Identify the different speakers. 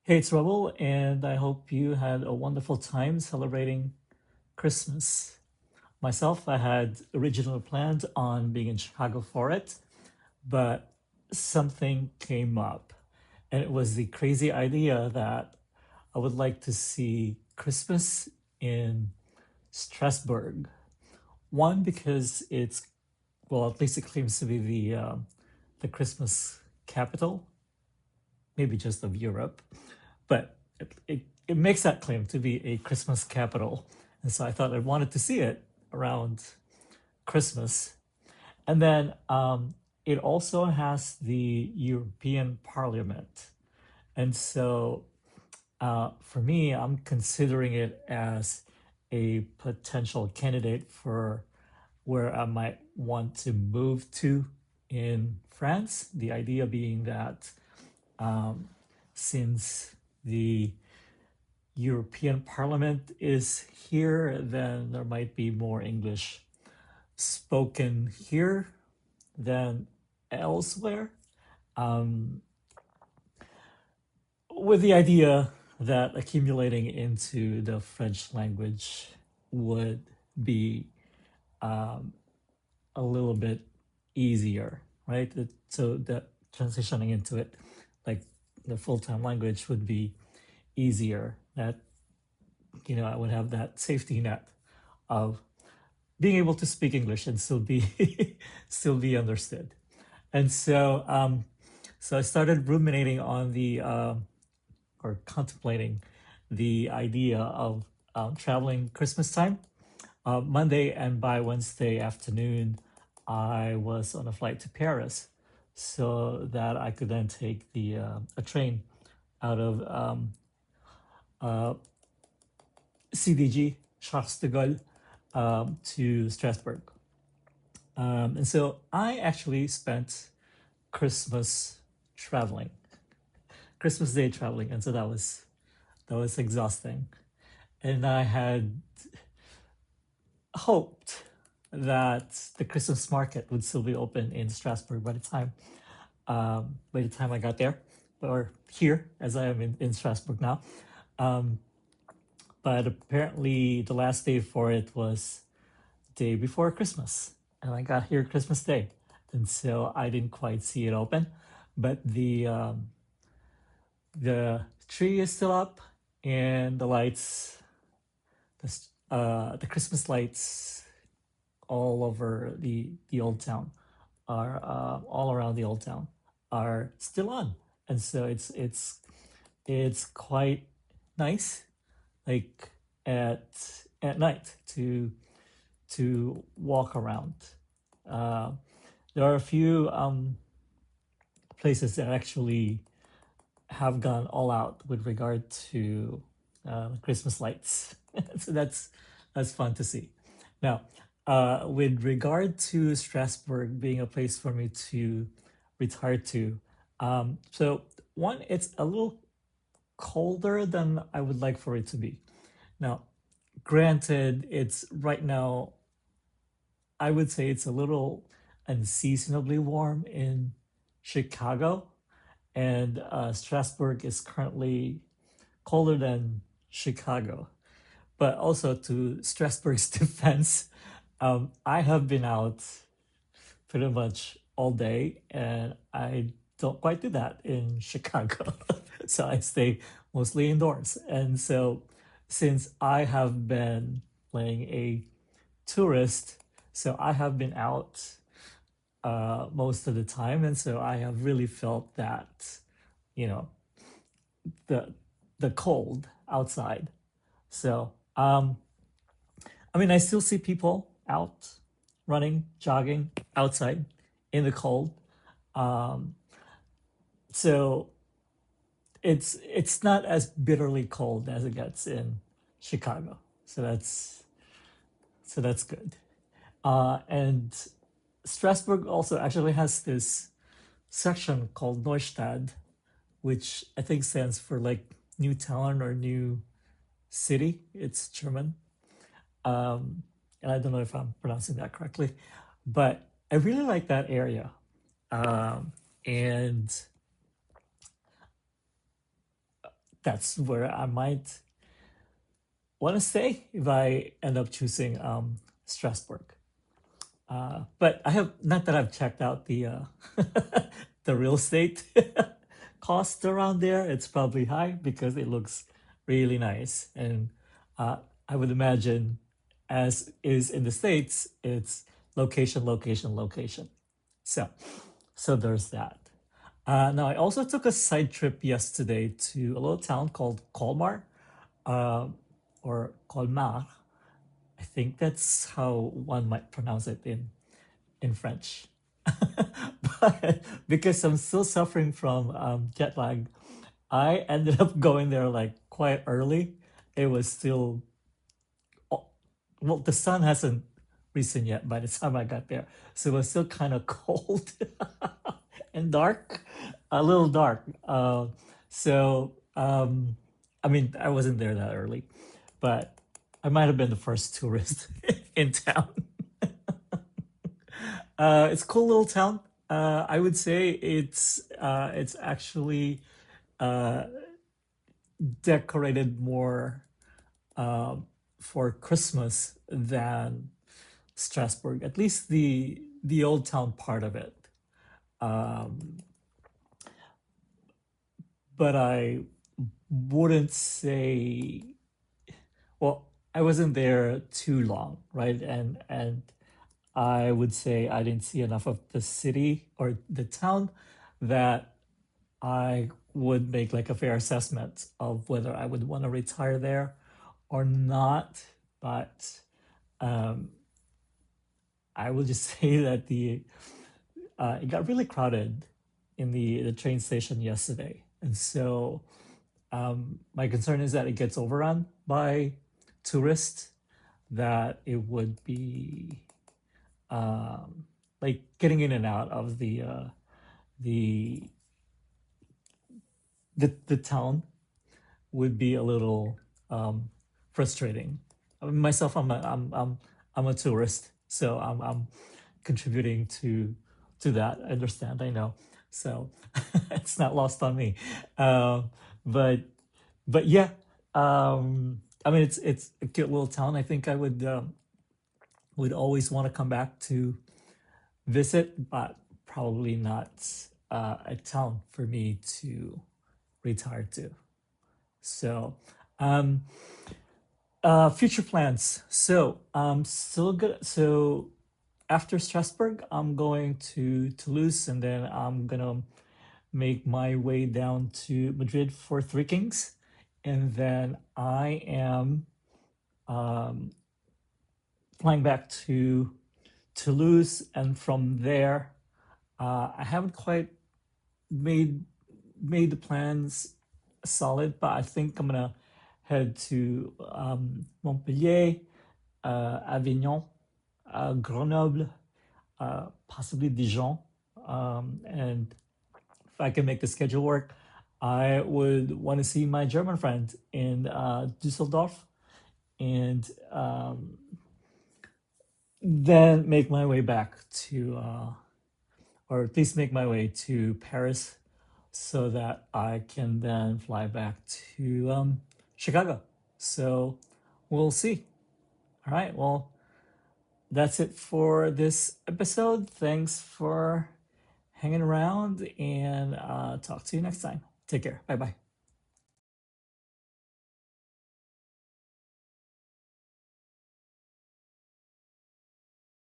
Speaker 1: Hey, it's Raul, and I hope you had a wonderful time celebrating Christmas. Myself, I had originally planned on being in Chicago for it, but something came up, and it was the crazy idea that I would like to see Christmas in Strasbourg. One, because it's, well, at least it claims to be the Christmas capital, maybe just of Europe, but it makes that claim to be a Christmas capital. And so I thought I wanted to see it around Christmas. And then it also has the European Parliament. And so for me, I'm considering it as a potential candidate for where I might want to move to in France. The idea being that since the European Parliament is here, then there might be more English spoken here than elsewhere. Um, with the idea that accumulating into the French language would be um, a little bit easier, right? So that transitioning into it, like the full-time language, would be easier. That I would have that safety net of being able to speak English and still be still be understood. And so I started ruminating on the or contemplating the idea of traveling Christmas time. Monday, and by Wednesday afternoon, I was on a flight to Paris, so that I could then take the a train out of uh, CDG Charles de Gaulle to Strasbourg. And so I actually spent Christmas traveling, Christmas Day traveling, and so that was exhausting. And I had hoped that the Christmas market would still be open in Strasbourg by the time I got there, or here as I am in Strasbourg now. Um, but apparently the last day for it was day before Christmas, and I got here Christmas Day, and so I didn't quite see it open, but the tree is still up, and the lights, the Christmas lights all over the old town are all around the old town are still on, and so it's quite nice, like at night to walk around. Uh, there are a few places that actually have gone all out with regard to Christmas lights, so that's fun to see. Now, with regard to Strasbourg being a place for me to retire to, so one, it's a little colder than I would like for it to be. Now, granted, it's right now, I would say it's a little unseasonably warm in Chicago, and Strasbourg is currently colder than Chicago. But also, to Strasbourg's defense, I have been out pretty much all day, and I don't quite do that in Chicago. So I stay mostly indoors. And so, since I have been playing a tourist, so I have been out most of the time, and so I have really felt that, you know, the the cold outside. So I mean, I still see people out running, jogging outside in the cold. Um, so it's not as bitterly cold as it gets in Chicago. So that's good. And Strasbourg also actually has this section called Neustadt, which I think stands for like new town or new city. It's German. And I don't know if I'm pronouncing that correctly, but I really like that area. And that's where I might want to stay if I end up choosing Strasbourg. But I have not that I've checked out the the real estate cost around there. It's probably high because it looks really nice, and uh, I would imagine, as is in the States, it's location, location, location. So, so there's that. Now I also took a side trip yesterday to a little town called Colmar, uh, or Colmar. I think that's how one might pronounce it in French. But because I'm still suffering from jet lag, I ended up going there like quite early. It was still, well, the sun hasn't risen yet by the time I got there. So it was still kind of cold and dark, a little dark. I mean, I wasn't there that early, but I might have been the first tourist in town. It's a cool little town. I would say it's actually uh, decorated more um, for Christmas than Strasbourg. At least the old town part of it. Um, but I wouldn't say. Well, I wasn't there too long, right? And I would say I didn't see enough of the city or the town that I would make like a fair assessment of whether I would want to retire there or not. But um, I will just say that the it got really crowded in the train station yesterday, and so my concern is that it gets overrun by tourists. That it would be um, like getting in and out of the the town would be a little frustrating. I mean, myself, I'm a tourist, so I'm contributing to that. I understand, I know, so it's not lost on me. Um, but but yeah, I mean, it's a cute little town. I think I would always want to come back to visit, but probably not a town for me to retire to. So, um, future plans. So, still good. So, after Strasbourg, I'm going to Toulouse, and then I'm gonna make my way down to Madrid for Three Kings, and then I am um, flying back to Toulouse, and from there, I haven't quite made made the plans solid, but I think I'm gonna head to Montpellier, Avignon, Grenoble, possibly Dijon, and if I can make the schedule work, I would want to see my German friend in Düsseldorf, and then make my way back to, or at least make my way to Paris so that I can then fly back to Chicago. So we'll see. All right. Well, that's it for this episode. Thanks for hanging around, and talk to you next time. Take care. Bye bye.